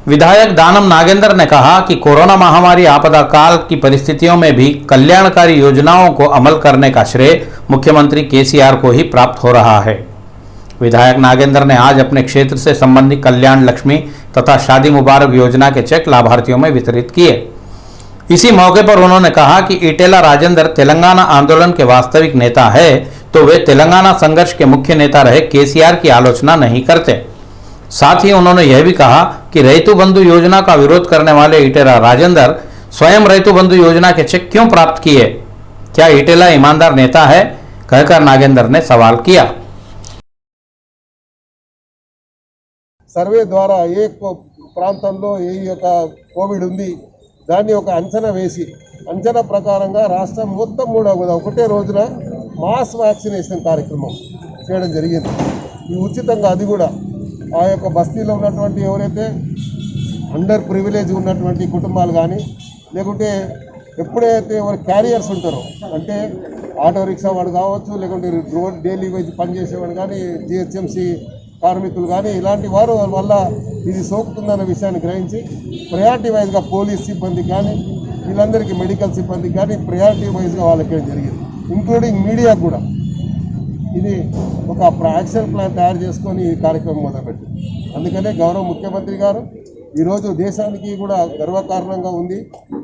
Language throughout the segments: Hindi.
विधायक दानम नागेंद्र ने कहा कि कोरोना महामारी आपदा काल की परिस्थितियों में भी कल्याणकारी योजनाओं को अमल करने का श्रेय मुख्यमंत्री केसीआर को ही प्राप्त हो रहा है। विधायक नागेंद्र ने आज अपने क्षेत्र से संबंधित कल्याण लक्ष्मी तथा शादी मुबारक योजना के चेक लाभार्थियों में वितरित किए। इसी मौके पर उन्होंने कहा कि ईटेला राजेंद्र तेलंगाना आंदोलन के वास्तविक नेता है तो वे तेलंगाना संघर्ष के मुख्य नेता रहे केसीआर की आलोचना नहीं करते। साथ ही उन्होंने यह भी कहा कि रैतु बंधु योजना का विरोध करने वाले ईटेला राजेंद्र स्वयं रैतु बंधु योजना के चेक क्यों प्राप्त किए? क्या ईटेला ईमानदार नेता है? कहकर नागेंद्र ने सवाल किया। सर्वे द्वारा एक ప్రాంతంలో ఈ యొక్క కోవిడ్ ఉంది దాన్ని ఒక అంచనా వేసి అంచనా ప్రకారంగా రాష్ట్రం మొత్తం కూడా ఒకటే రోజున మాస్ వ్యాక్సినేషన్ కార్యక్రమం చేయడం జరిగింది। ఈ ఉచితంగా అది కూడా ఆ యొక్క బస్తీలో ఉన్నటువంటి ఎవరైతే అండర్ ప్రివిలేజ్ ఉన్నటువంటి కుటుంబాలు కానీ లేకుంటే ఎప్పుడైతే ఎవరు క్యారియర్స్ ఉంటారో అంటే ఆటో రిక్షా వాడు కావచ్చు లేకుంటే రోడ్ డైలీ వైజ్ పనిచేసేవాడు కానీ జిహెచ్ఎంసీ కార్మికులు కానీ ఇలాంటి వారు వల్ల ఇది సోకుతుందన్న విషయాన్ని గ్రహించి ప్రయారిటీ వైజ్గా పోలీస్ సిబ్బంది కానీ వీళ్ళందరికీ మెడికల్ సిబ్బంది కానీ ప్రయారిటీ వైజ్గా వాళ్ళకి జరిగింది, ఇంక్లూడింగ్ మీడియా కూడా ఇది ఒక యాక్షన్ ప్లాన్ తయారు చేసుకొని ఈ కార్యక్రమం మొదలుపెట్టింది। అందుకనే గౌరవ ముఖ్యమంత్రి గారు ఈరోజు దేశానికి కూడా గర్వకారణంగా ఉంది।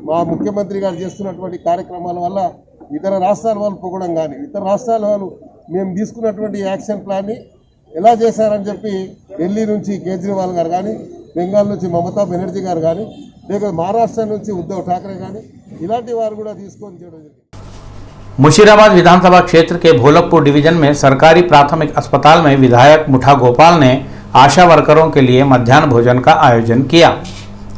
మా ముఖ్యమంత్రి గారు చేస్తున్నటువంటి కార్యక్రమాల వల్ల ఇతర రాష్ట్రాల వాళ్ళు పొగడం కానీ ఇతర రాష్ట్రాల వాళ్ళు మేము తీసుకున్నటువంటి యాక్షన్ ప్లాన్ని ఎలా చేశారని చెప్పి ఢిల్లీ నుంచి కేజ్రీవాల్ గారు కానీ బెంగాల్ నుంచి మమతా బెనర్జీ గారు కానీ లేకపోతే महाराष्ट्र నుంచి ఉద్ధవ్ ఠాకరే కానీ ఇలాంటి వారు కూడా తీసుకొని చేయడం జరిగింది। मुशीराबाद विधानसभा क्षेत्र के भोलकपुर डिवीजन में सरकारी प्राथमिक अस्पताल में विधायक मुठा गोपाल ने आशा वर्करों के लिए मध्याह्न भोजन का आयोजन किया।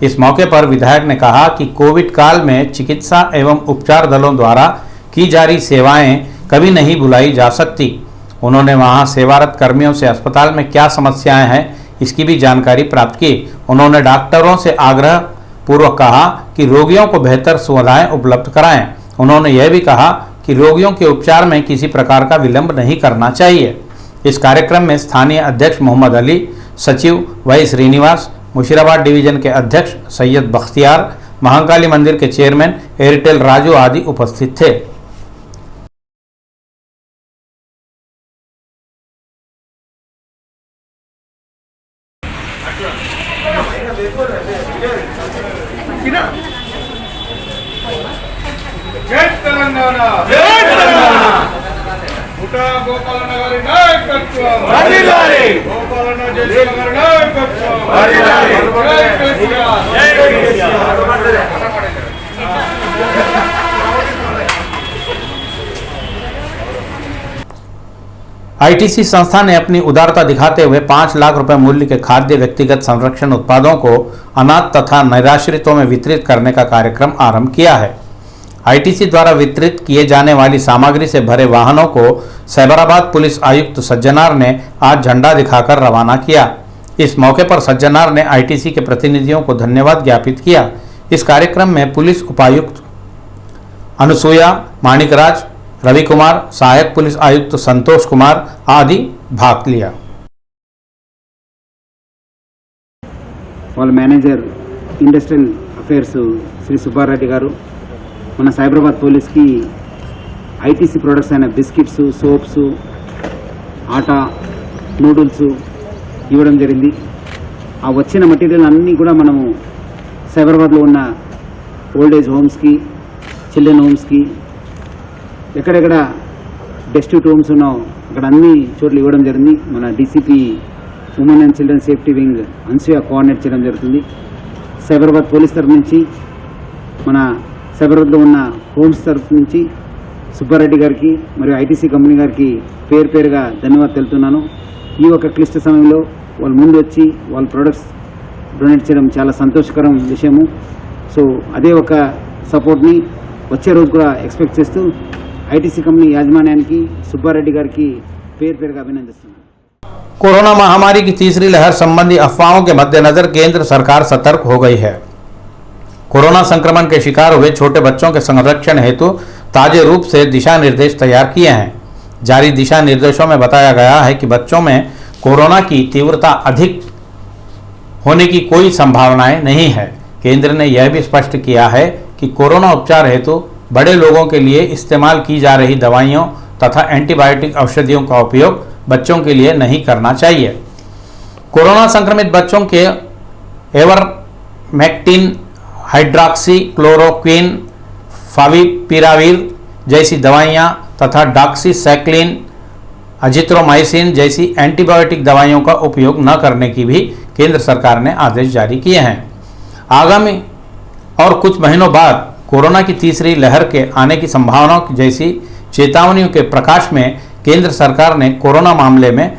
इस मौके पर विधायक ने कहा कि कोविड काल में चिकित्सा एवं उपचार दलों द्वारा की जा रही सेवाएं कभी नहीं भुलाई जा सकती। उन्होंने वहां सेवारत कर्मियों से अस्पताल में क्या समस्याएं हैं इसकी भी जानकारी प्राप्त की। उन्होंने डॉक्टरों से आग्रह पूर्वक कहा कि रोगियों को बेहतर सुविधाएं उपलब्ध कराएं। उन्होंने यह भी कहा कि रोगियों के उपचार में किसी प्रकार का विलंब नहीं करना चाहिए। इस कार्यक्रम में स्थानीय अध्यक्ष मोहम्मद अली, सचिव वाई श्रीनिवास, मुशीराबाद डिवीजन के अध्यक्ष सैयद बख्तियार, महाकाली मंदिर के चेयरमैन एयरटेल राजू आदि उपस्थित थे। जय तेलंगाना, जय तेलंगाना। मुठा गोपालన్న గారి నాయకత్వం వర్ధిల్లాలి, గోపాలన్న జయసింహ గారి నాయకత్వం వర్ధిల్లాలి, జై కేసీఆర్, జై కేసీఆర్। आईटीसी संस्था ने अपनी उदारता दिखाते हुए 5 लाख रुपए मूल्य के खाद्य व्यक्तिगत संरक्षण उत्पादों को अनाथ तथा निराश्रितों में वितरित करने का कार्यक्रम आरंभ किया है। आईटीसी द्वारा वितरित किए जाने वाली सामग्री से भरे वाहनों को साइबराबाद पुलिस आयुक्त सज्जनार ने आज झंडा दिखाकर रवाना किया। इस मौके पर सज्जनार ने आईटीसी के प्रतिनिधियों को धन्यवाद ज्ञापित किया। इस कार्यक्रम में पुलिस उपायुक्त अनुसुया, माणिकराज, रवि कुमार, सहायक पुलिस आयुक्त संतोष कुमार आदि भाग लिया। వాళ్ళ manager industrial affairs Shri Subbareddy గారు మన సైబరాబాద్ పోలీస్కి ఐటీసీ ప్రొడక్ట్స్ అయిన బిస్కెట్స్, సోప్స్, ఆటా, నూడిల్స్ ఇవ్వడం జరిగింది। ఆ వచ్చిన మెటీరియల్ అన్నీ కూడా మనము సైబరాబాద్లో ఉన్న ఓల్డ్ ఏజ్ హోమ్స్కి, చిల్డ్రన్ హోమ్స్కి, ఎక్కడెక్కడ డెస్టిట్యూట్ హోమ్స్ ఉన్నాయో అక్కడ అన్ని చోట్ల ఇవ్వడం జరిగింది। మన DCP women and children safety wing Anasuya coordinate చేయడం జరుగుతుంది। సైబరాబాద్ పోలీస్ తరఫు నుంచి, మన సైబరాబాద్లో ఉన్న హోమ్స్ తరఫు నుంచి సుబ్బారెడ్డి గారికి మరియు ఐటీసీ కంపెనీ గారికి పేరు పేరుగా ధన్యవాదాలు తెలుపుతున్నాను। ఈ ఒక క్లిష్ట సమయంలో వాళ్ళు ముందు వచ్చి వాళ్ళ ప్రొడక్ట్స్ డొనేట్ చేయడం చాలా సంతోషకరం విషయము। సో అదే ఒక సపోర్ట్ని వచ్చే రోజు కూడా ఎక్స్పెక్ట్ చేస్తూ ఐటీसी कंपनी याजमान्यानिकी सुब्बारेड्डी गारिकी पेर पेरुगा अभिनंदिस्तुन्नानु। कोरोना महामारी की तीसरी लहर संबंधी अफवाहों के मद्देनजर केंद्र सरकार सतर्क हो गई है। कोरोना संक्रमण के शिकार हुए छोटे बच्चों के संरक्षण हेतु ताजे रूप से दिशा निर्देश तैयार किए हैं। जारी दिशा निर्देशों में बताया गया है कि बच्चों में कोरोना की तीव्रता अधिक होने की कोई संभावनाएं नहीं है। केंद्र ने यह भी स्पष्ट किया है कि कोरोना उपचार हेतु बड़े लोगों के लिए इस्तेमाल की जा रही दवाइयों तथा एंटीबायोटिक औषधियों का उपयोग बच्चों के लिए नहीं करना चाहिए। कोरोना संक्रमित बच्चों के एवरमेक्टिन, हाइड्रॉक्सी क्लोरोक्विन, फाविपिराविर जैसी दवाइयाँ तथा डॉक्सीसाइक्लिन, अजिथ्रोमाइसिन जैसी एंटीबायोटिक दवाइयों का उपयोग न करने की भी केंद्र सरकार ने आदेश जारी किए हैं। आगामी और कुछ महीनों बाद कोरोना की तीसरी लहर के आने की संभावनाओं जैसी चेतावनियों के प्रकाश में केंद्र सरकार ने कोरोना मामले में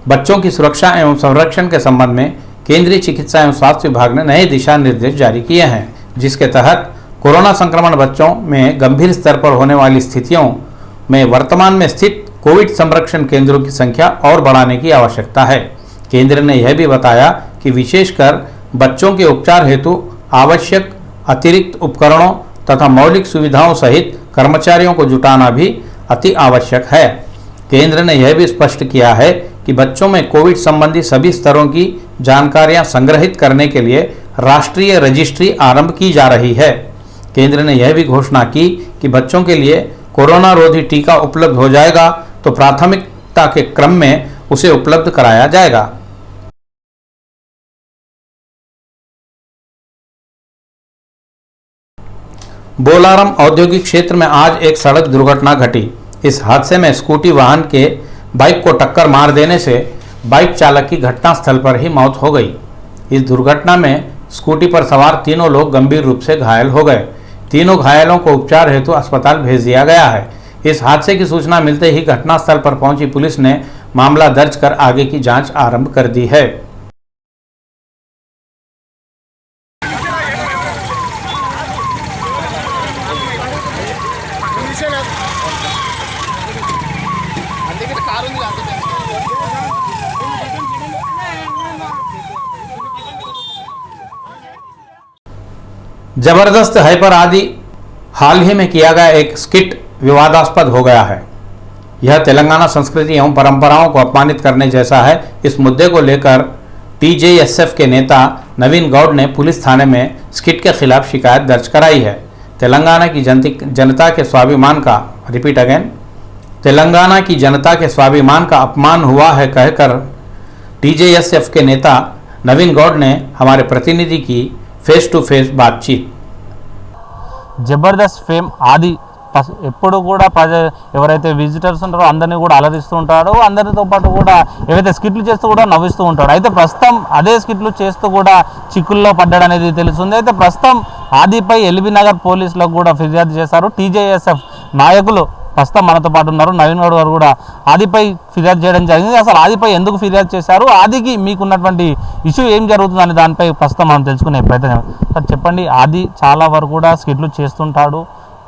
बच्चों की सुरक्षा एवं संरक्षण के संबंध में केंद्रीय चिकित्सा एवं स्वास्थ्य विभाग ने नए दिशा निर्देश जारी किए हैं, जिसके तहत कोरोना संक्रमण बच्चों में गंभीर स्तर पर होने वाली स्थितियों में वर्तमान में स्थित कोविड संरक्षण केंद्रों की संख्या और बढ़ाने की आवश्यकता है। केंद्र ने यह भी बताया कि विशेषकर बच्चों के उपचार हेतु आवश्यक अतिरिक्त उपकरणों तथा मौलिक सुविधाओं सहित कर्मचारियों को जुटाना भी अति आवश्यक है। केंद्र ने यह भी स्पष्ट किया है कि बच्चों में कोविड संबंधी सभी स्तरों की जानकारियां संग्रहित करने के लिए राष्ट्रीय रजिस्ट्री आरंभ की जा रही है। केंद्र ने यह भी घोषणा की कि बच्चों के लिए कोरोना रोधी टीका उपलब्ध हो जाएगा तो प्राथमिकता के क्रम में उसे उपलब्ध कराया जाएगा। बोलारम औद्योगिक क्षेत्र में आज एक सड़क दुर्घटना घटी। इस हादसे में स्कूटी वाहन के बाइक को टक्कर मार देने से बाइक चालक की घटनास्थल पर ही मौत हो गई। इस दुर्घटना में स्कूटी पर सवार तीनों लोग गंभीर रूप से घायल हो गए। तीनों घायलों को उपचार हेतु अस्पताल भेज दिया गया है। इस हादसे की सूचना मिलते ही घटनास्थल पर पहुंची पुलिस ने मामला दर्ज कर आगे की जांच आरंभ कर दी है। जबरदस्त हाइपर आदि हाल ही में किया गया एक स्किट विवादास्पद हो गया है। यह तेलंगाना संस्कृति एवं परंपराओं को अपमानित करने जैसा है। इस मुद्दे को लेकर टीजेएसएफ के नेता नवीन गौड़ ने पुलिस थाने में स्किट के खिलाफ शिकायत दर्ज कराई है। तेलंगाना की जनता के स्वाभिमान का तेलंगाना की जनता के स्वाभिमान का अपमान हुआ है कहकर टीजेएसएफ के नेता नवीन गौड़ ने हमारे प्रतिनिधि की फेस टू फेस बातचीत। జబర్దస్త్ ఫేమ్ ఆది ఎప్పుడు కూడా ఎవరైతే విజిటర్స్ ఉంటారో అందరినీ కూడా అలరిస్తూ ఉంటాడు, అందరితో పాటు కూడా ఏవైతే స్కిట్లు చేస్తూ కూడా నవ్విస్తూ ఉంటాడు. అయితే ప్రస్తుతం అదే స్కిట్లు చేస్తూ కూడా చిక్కుల్లో పడ్డాడు అనేది తెలుస్తుంది. అయితే ప్రస్తుతం ఆదిపై ఎల్బీ నగర్ పోలీసులకు కూడా ఫిర్యాదు చేశారు. టీజేఎస్ఎఫ్ నాయకులు ప్రస్తుతం మనతో పాటు ఉన్నారు. నవీన్ గౌడ్ గారు కూడా ఆదిపై ఫిర్యాదు చేయడం జరిగింది. అసలు ఆదిపై ఎందుకు ఫిర్యాదు చేశారు, ఆదికి మీకున్నటువంటి ఇష్యూ ఏం జరుగుతుందని దానిపై ప్రస్తుతం మనం తెలుసుకునే ప్రయత్నం. సార్ చెప్పండి, ఆది చాలా వరకు కూడా స్కిట్లు చేస్తుంటాడు,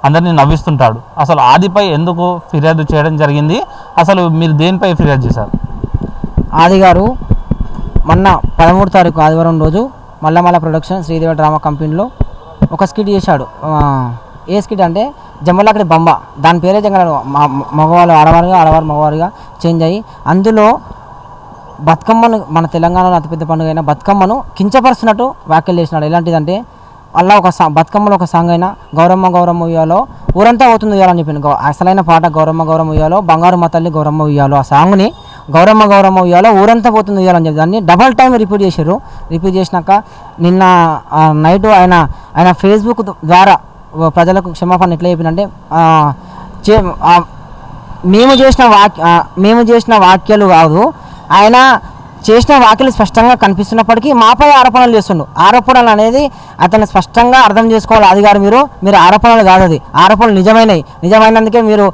అందరినీ నవ్విస్తుంటాడు. అసలు ఆదిపై ఎందుకు ఫిర్యాదు చేయడం జరిగింది, అసలు మీరు దేనిపై ఫిర్యాదు చేశారు? ఆది గారు మొన్న 13 తారీఖు ఆదివారం రోజు మల్లమల్ల ప్రొడక్షన్ శ్రీదేవి డ్రామా కంపెనీలో ఒక స్కిట్ చేశాడు. ఏ స్కిట్ అంటే జమ్మలక్కడి బొమ్మ, దాని పేరే జంగ మగవాళ్ళు ఆడవారు మగవారిగా చేంజ్ అయ్యి అందులో బతుకమ్మను, మన తెలంగాణలో అతిపెద్ద పండుగ అయిన బతుకమ్మను కించపరుస్తున్నట్టు వ్యాఖ్యలు చేసినాడు. ఎలాంటిదంటే అలా ఒక బతుకమ్మలో ఒక సాంగ్ అయినా గౌరమ్మ గౌరమ్మ ఉయ్యాలో ఊరంతా అవుతుంది ఉయ్యాలని చెప్పాను. అసలైన పాట గౌరమ్మ గౌరమ్మ ఉయ్యాలో బంగారు మా తల్లి గౌరమ్మ ఉయ్యాలో, ఆ సాంగ్ని గౌరమ్మ గౌరమ్మ ఉయ్యాలో ఊరంతా పోతుంది ఉయ్యాలని చెప్పి దాన్ని డబల్ టైం రిపీట్ చేశారు. రిపీట్ చేసినాక నిన్న నైట్ ఆయన ఫేస్బుక్ ద్వారా ప్రజలకు క్షమాపణ ఎట్లా చెప్పిందంటే, మేము చేసిన వాక్యాలు కాదు, ఆయన చేసిన వాక్యాలు స్పష్టంగా కనిపిస్తున్నప్పటికీ మాపై ఆరోపణలు చేస్తుండు. ఆరోపణలు అనేది అతను స్పష్టంగా అర్థం చేసుకోవాలి. అది గారు మీరు ఆరోపణలు కాదు, అది ఆరోపణలు నిజమైనందుకే మీరు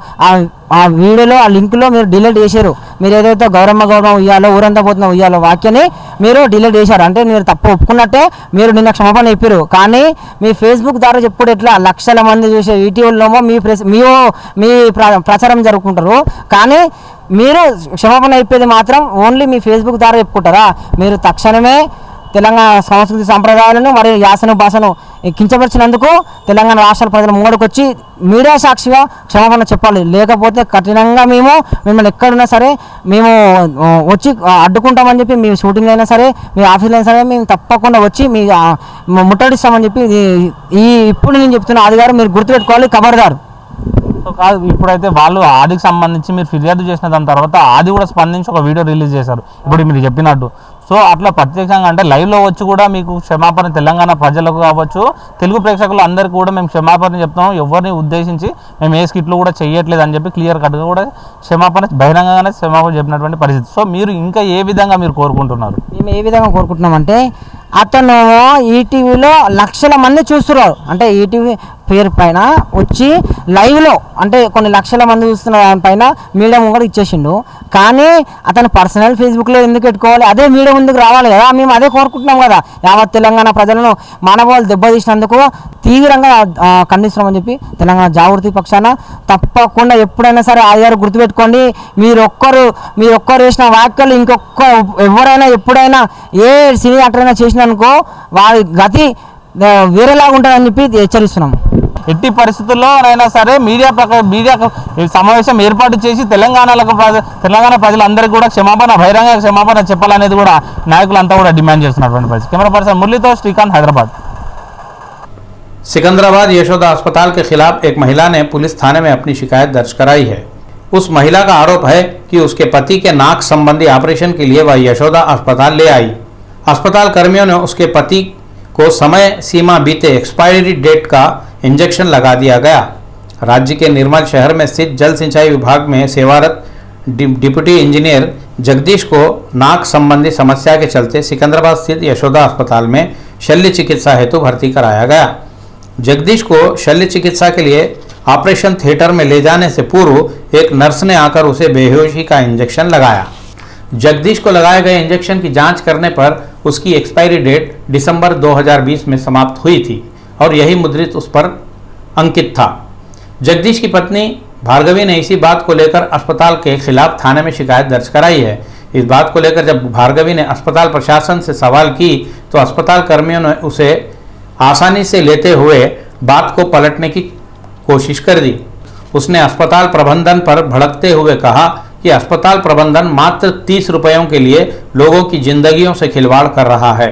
ఆ వీడియోలో ఆ లింక్లో మీరు డిలీట్ చేశారు. మీరు ఏదైతే గౌరమ్మ ఉయ్యాలో ఊరంతా పోతున్న ఉయ్యాలో వాక్యాన్ని మీరు డిలీట్ చేశారు. అంటే మీరు తప్పు ఒప్పుకున్నట్టే మీరు నిన్న క్షమాపణ చెప్పారు. కానీ మీ ఫేస్బుక్ ద్వారా చెప్పుడు ఎట్లా లక్షల మంది చూసే యూట్యూబ్లోమో మీ ప్రచారం జరుపుకుంటారు, కానీ మీరు క్షమాపణ చెప్పేది మాత్రం ఓన్లీ మీ ఫేస్బుక్ ద్వారా చెప్పుకుంటారా? మీరు తక్షణమే తెలంగాణ సంస్కృతి సంప్రదాయాలను మరియు యాసను భాషను కించపరిచినందుకు తెలంగాణ రాష్ట్ర ప్రజల ముంగడికి వచ్చి మీడియా సాక్షిగా క్షమాపణ చెప్పాలి. లేకపోతే కఠినంగా మిమ్మల్ని ఎక్కడున్నా సరే మేము వచ్చి అడ్డుకుంటామని చెప్పి మీ షూటింగ్ అయినా సరే మీ ఆఫీస్లో అయినా సరే మేము తప్పకుండా వచ్చి మీ ముట్టడిస్తామని చెప్పి ఇప్పుడు నేను చెప్తున్నా. అది గారు మీరు గుర్తుపెట్టుకోవాలి, ఖబర్దారు. సో కాదు, ఇప్పుడైతే వాళ్ళు ఆదికి సంబంధించి మీరు ఫిర్యాదు చేసిన దాని తర్వాత ఆది కూడా స్పందించి ఒక వీడియో రిలీజ్ చేశారు ఇప్పుడు మీరు చెప్పినట్టు. సో అట్లా ప్రత్యేకంగా అంటే లైవ్లో వచ్చి కూడా మీకు క్షమాపణ తెలంగాణ ప్రజలకు కావచ్చు, తెలుగు ప్రేక్షకులు అందరికీ కూడా మేము క్షమాపణ చెప్తున్నాం, ఎవరిని ఉద్దేశించి మేము ఏ స్కిట్లు కూడా చేయట్లేదు అని చెప్పి క్లియర్ కట్గా కూడా బహిరంగంగానే క్షమాపణ చెప్పినటువంటి పరిస్థితి. సో మీరు ఇంకా ఏ విధంగా మీరు కోరుకుంటున్నారు? మేము ఏ విధంగా కోరుకుంటున్నామంటే అతను ఈటీవీలో లక్షల మంది చూస్తున్నారు, అంటే ఈటీవీ పేరు పైన వచ్చి లైవ్లో అంటే కొన్ని లక్షల మంది చూస్తున్న దానిపైన మీడియా ముందు ఇచ్చేసిండు. కానీ అతను పర్సనల్ ఫేస్బుక్లో ఎందుకు పెట్టుకోవాలి? అదే మీడియా ముందుకు రావాలి కదా. మేము అదే కోరుకుంటున్నాం కదా. యావత్ తెలంగాణ ప్రజలను మానవాళి దెబ్బతీసినందుకు తీవ్రంగా ఖండిస్తున్నామని చెప్పి తెలంగాణ జాగృతి పక్షాన తప్పకుండా ఎప్పుడైనా సరే ఆదిగారు గుర్తుపెట్టుకోండి. మీరు ఒక్కరు వేసిన వ్యాఖ్యలు ఎవరైనా ఎప్పుడైనా ఏ సినీ యాక్టర్ అయినా చేసినానుకో వారి గతి వేరేలాగా ఉంటుందని చెప్పి హెచ్చరిస్తున్నాం. ఎట్టి పరిస్థితుల్లో అయినా సరే మీడియా సమావేశం ఏర్పాటు చేసి తెలంగాణ ప్రజలందరికీ కూడా బహిరంగ క్షమాపణ చెప్పాలనేది కూడా నాయకులంతా కూడా డిమాండ్ చేస్తున్నటువంటి పరిస్థితి. కెమెరా పర్సన్ మురళీతో శ్రీకాంత్, हैदराबाद। सिकंदराबाद यशोदा अस्पताल के खिलाफ एक महिला ने पुलिस थाने में अपनी शिकायत दर्ज कराई है। उस महिला का आरोप है कि उसके पति के नाक संबंधी ऑपरेशन के लिए वह यशोदा अस्पताल ले आई। अस्पताल कर्मियों ने उसके पति को समय सीमा बीते एक्सपायरी डेट का इंजेक्शन लगा दिया गया। राज्य के निर्मल शहर में स्थित जल सिंचाई विभाग में सेवारत डिप्टी इंजीनियर जगदीश को नाक संबंधी समस्या के चलते सिकंदराबाद स्थित यशोदा अस्पताल में शल्य चिकित्सा हेतु भर्ती कराया गया। जगदीश को शल्य चिकित्सा के लिए ऑपरेशन थिएटर में ले जाने से पूर्व एक नर्स ने आकर उसे बेहोशी का इंजेक्शन लगाया। जगदीश को लगाए गए इंजेक्शन की जांच करने पर उसकी एक्सपायरी डेट दिसंबर 2020 में समाप्त हुई थी और यही मुद्रित उस पर अंकित था। जगदीश की पत्नी भार्गवी ने इसी बात को लेकर अस्पताल के खिलाफ थाने में शिकायत दर्ज कराई है। इस बात को लेकर जब भार्गवी ने अस्पताल प्रशासन से सवाल की तो अस्पताल कर्मियों ने उसे आसानी से लेते हुए बात को पलटने की कोशिश कर दी। उसने अस्पताल प्रबंधन पर भड़कते हुए कहा कि अस्पताल प्रबंधन मात्र 30 रुपयों के लिए लोगों की जिंदगियों से खिलवाड़ कर रहा है।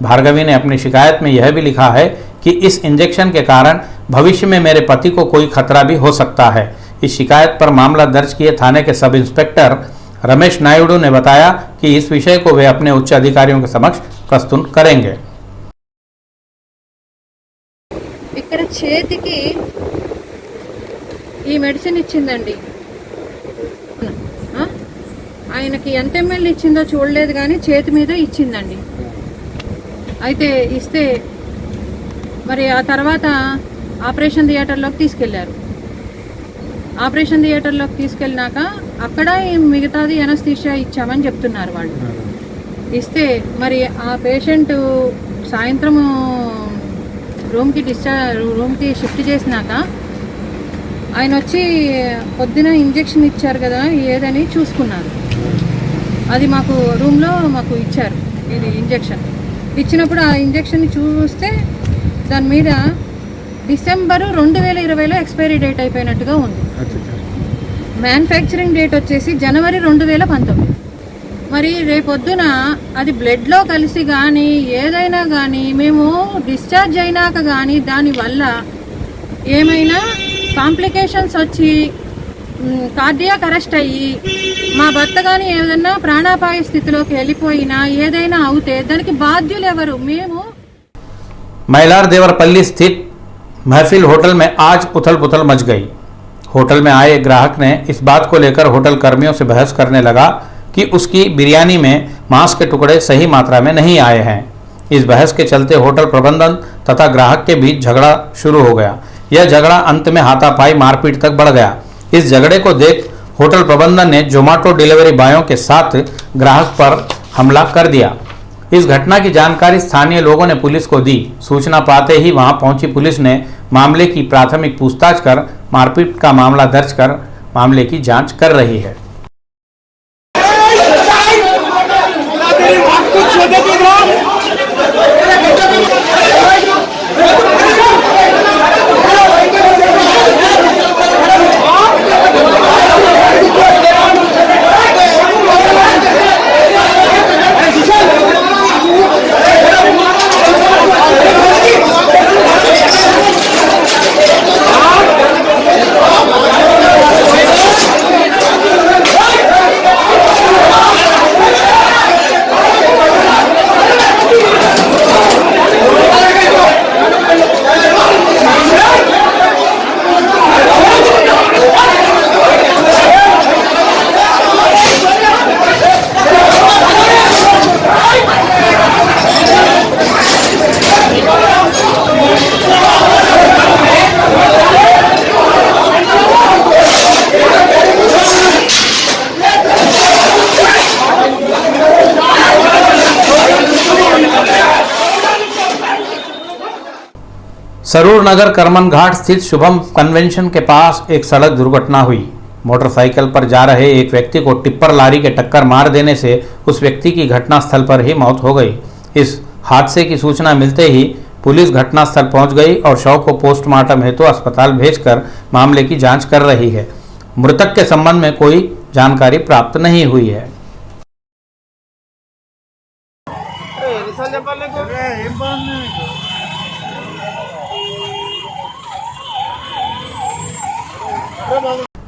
भार्गवी ने अपनी शिकायत में यह भी लिखा है कि इस इंजेक्शन के कारण भविष्य में मेरे पति को कोई खतरा भी हो सकता है। इस शिकायत पर मामला दर्ज किए थाने के सब इंस्पेक्टर रमेश नायडू ने बताया कि इस विषय को वे अपने उच्च अधिकारियों के समक्ष प्रस्तुत करेंगे। ఇక్కడ చేతికి ఈ మెడిసిన్ ఇచ్చిందండి. ఆయనకి ఎంత ఎంఎల్ ఇచ్చిందో చూడలేదు కానీ చేతి మీద ఇచ్చిందండి. అయితే ఇస్తే మరి ఆ తర్వాత ఆపరేషన్ థియేటర్లోకి తీసుకెళ్లారు. ఆపరేషన్ థియేటర్లోకి తీసుకెళ్ళినాక అక్కడ మిగతాది ఎనస్థీషియా ఇచ్చామని చెప్తున్నారు వాళ్ళు. ఇస్తే మరి ఆ పేషెంట్ సాయంత్రం రూమ్కి షిఫ్ట్ చేసినాక ఆయన వచ్చి పొద్దున ఇంజెక్షన్ ఇచ్చారు కదా ఏదని చూసుకున్నారు. అది మాకు రూమ్లో మాకు ఇచ్చారు ఇది ఇంజెక్షన్. ఇచ్చినప్పుడు ఆ ఇంజెక్షన్ చూస్తే దాని మీద డిసెంబరు 2020లో ఎక్స్పైరీ డేట్ అయిపోయినట్టుగా ఉంది. మ్యానుఫ్యాక్చరింగ్ డేట్ వచ్చేసి జనవరి 2019. మరి రేపొద్దున అది బ్లడ్లో కలిసి కానీ ఏదైనా కానీ మేము డిశ్చార్జ్ అయినాక కానీ దానివల్ల ఏమైనా కాంప్లికేషన్స్ వచ్చి కార్డియాక్ అరెస్ట్ అయ్యి మా భర్త కానీ ఏదైనా ప్రాణాపాయ స్థితిలోకి వెళ్ళిపోయినా ఏదైనా అవుతే దానికి బాధ్యులు ఎవరు? మేము मैलार देवरपल्ली स्थित महफिल होटल में आज उथल पुथल मच गई। होटल में आए ग्राहक ने इस बात को लेकर होटल कर्मियों से बहस करने लगा कि उसकी बिरयानी में मांस के टुकड़े सही मात्रा में नहीं आए हैं। इस बहस के चलते होटल प्रबंधन तथा ग्राहक के बीच झगड़ा शुरू हो गया। यह झगड़ा अंत में हाथापाई मारपीट तक बढ़ गया। इस झगड़े को देख होटल प्रबंधन ने जोमेटो डिलीवरी बॉयों के साथ ग्राहक पर हमला कर दिया। इस घटना की जानकारी स्थानीय लोगों ने पुलिस को दी। सूचना पाते ही वहां पहुंची पुलिस ने मामले की प्राथमिक पूछताछ कर मारपीट का मामला दर्ज कर मामले की जांच कर रही है। सरूर नगर करमन घाट स्थित शुभम कन्वेंशन के पास एक सड़क दुर्घटना हुई। मोटरसाइकिल पर जा रहे एक व्यक्ति को टिप्पर लारी के टक्कर मार देने से उस व्यक्ति की घटनास्थल पर ही मौत हो गई। इस हादसे की सूचना मिलते ही पुलिस घटनास्थल पहुंच गई और शव को पोस्टमार्टम हेतु अस्पताल भेजकर मामले की जांच कर रही है। मृतक के संबंध में कोई जानकारी प्राप्त नहीं हुई है।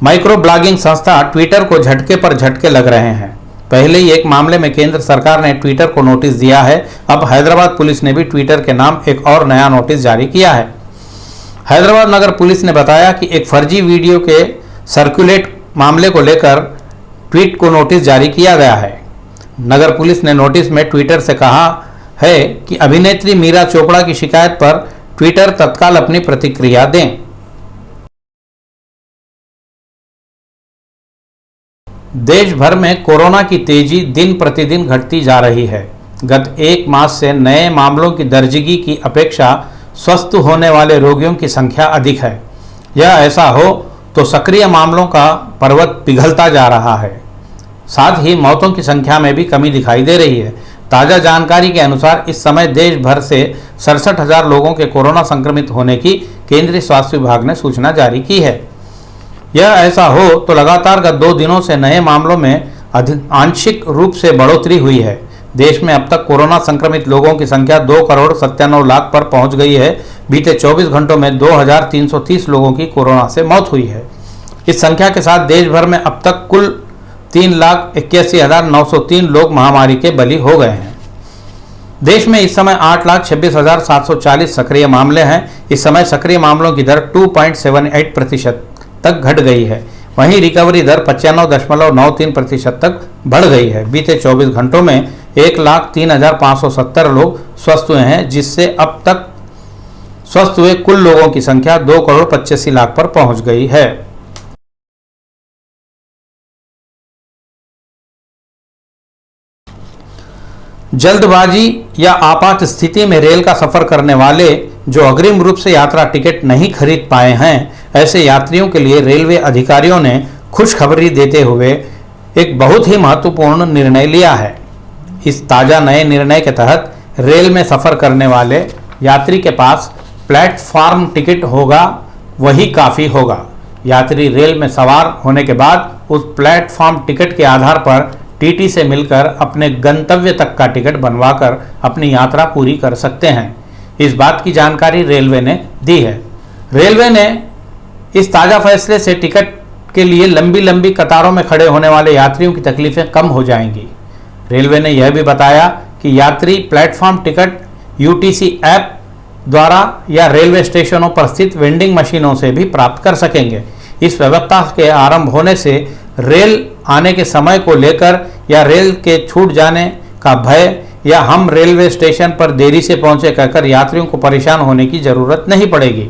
माइक्रो ब्लॉगिंग संस्था ट्विटर को झटके पर झटके लग रहे हैं। पहले ही एक मामले में केंद्र सरकार ने ट्विटर को नोटिस दिया है। अब हैदराबाद पुलिस ने भी ट्विटर के नाम एक और नया नोटिस जारी किया है। हैदराबाद नगर पुलिस ने बताया कि एक फर्जी वीडियो के सर्कुलेट मामले को लेकर ट्वीट को नोटिस जारी किया गया है। नगर पुलिस ने नोटिस में ट्विटर से कहा है कि अभिनेत्री मीरा चोपड़ा की शिकायत पर ट्विटर तत्काल अपनी प्रतिक्रिया दें। देश भर में कोरोना की तेजी दिन प्रतिदिन घटती जा रही है। गत एक मास से नए मामलों की दर्जगी की अपेक्षा स्वस्थ होने वाले रोगियों की संख्या अधिक है। यह ऐसा हो तो सक्रिय मामलों का पर्वत पिघलता जा रहा है। साथ ही मौतों की संख्या में भी कमी दिखाई दे रही है। ताज़ा जानकारी के अनुसार इस समय देश भर से 67,000 लोगों के कोरोना संक्रमित होने की केंद्रीय स्वास्थ्य विभाग ने सूचना जारी की है। यह ऐसा हो तो लगातार गत 2 दिनों से नए मामलों में आंशिक रूप से बढ़ोतरी हुई है। देश में अब तक कोरोना संक्रमित लोगों की संख्या 2,97,00,000 पर पहुंच गई है। बीते 24 घंटों में 2,330 लोगों की कोरोना से मौत हुई है। इस संख्या के साथ देश भर में अब तक कुल 3,81,903 लोग महामारी के बलि हो गए हैं। देश में इस समय 8,26,740 सक्रिय मामले हैं। इस समय सक्रिय मामलों की दर 2.78% तक घट गई है। वहीं रिकवरी दर 95.93% तक बढ़ गई है। बीते 24 घंटों में 1,03,570 लोग स्वस्थ हुए हैं, जिससे अब तक स्वस्थ हुए कुल लोगों की संख्या 2,85,00,000 पर पहुंच गई है। जल्दबाजी या आपात स्थिति में रेल का सफर करने वाले जो अग्रिम रूप से यात्रा टिकट नहीं खरीद पाए हैं, ऐसे यात्रियों के लिए रेलवे अधिकारियों ने खुशखबरी देते हुए एक बहुत ही महत्वपूर्ण निर्णय लिया है। इस ताज़ा नए निर्णय के तहत रेल में सफ़र करने वाले यात्री के पास प्लेटफॉर्म टिकट होगा, वही काफ़ी होगा। यात्री रेल में सवार होने के बाद उस प्लेटफॉर्म टिकट के आधार पर टीटी से मिलकर अपने गंतव्य तक का टिकट बनवाकर अपनी यात्रा पूरी कर सकते हैं। इस बात की जानकारी रेलवे ने दी है। रेलवे ने इस ताज़ा फैसले से टिकट के लिए लंबी लंबी कतारों में खड़े होने वाले यात्रियों की तकलीफें कम हो जाएंगी। रेलवे ने यह भी बताया कि यात्री प्लेटफॉर्म टिकट यूटीसी ऐप द्वारा या रेलवे स्टेशनों पर स्थित वेंडिंग मशीनों से भी प्राप्त कर सकेंगे। इस व्यवस्था के आरंभ होने से रेल आने के समय को लेकर या रेल के छूट जाने का भय या हम रेलवे स्टेशन पर देरी से पहुंचे कहकर यात्रियों को परेशान होने की जरूरत नहीं पड़ेगी।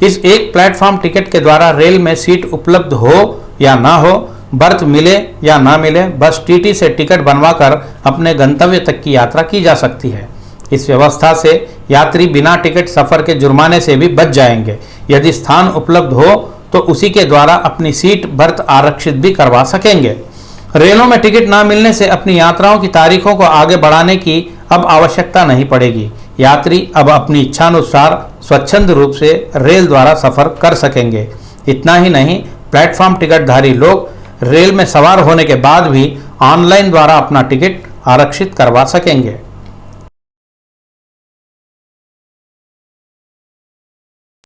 इस एक प्लेटफॉर्म टिकट के द्वारा रेल में सीट उपलब्ध हो या ना हो, बर्थ मिले या ना मिले, बस टीटी से टिकट बनवाकर अपने गंतव्य तक की यात्रा की जा सकती है। इस व्यवस्था से यात्री बिना टिकट सफर के जुर्माने से भी बच जाएंगे। यदि स्थान उपलब्ध हो तो उसी के द्वारा अपनी सीट बर्थ आरक्षित भी करवा सकेंगे। रेलों में टिकट ना मिलने से अपनी यात्राओं की तारीखों को आगे बढ़ाने की अब आवश्यकता नहीं पड़ेगी। यात्री अब अपनी इच्छानुसार स्वच्छंद रूप से रेल द्वारा सफर कर सकेंगे। इतना ही नहीं, प्लेटफॉर्म टिकटधारी लोग रेल में सवार होने के बाद भी ऑनलाइन द्वारा अपना टिकट आरक्षित करवा सकेंगे।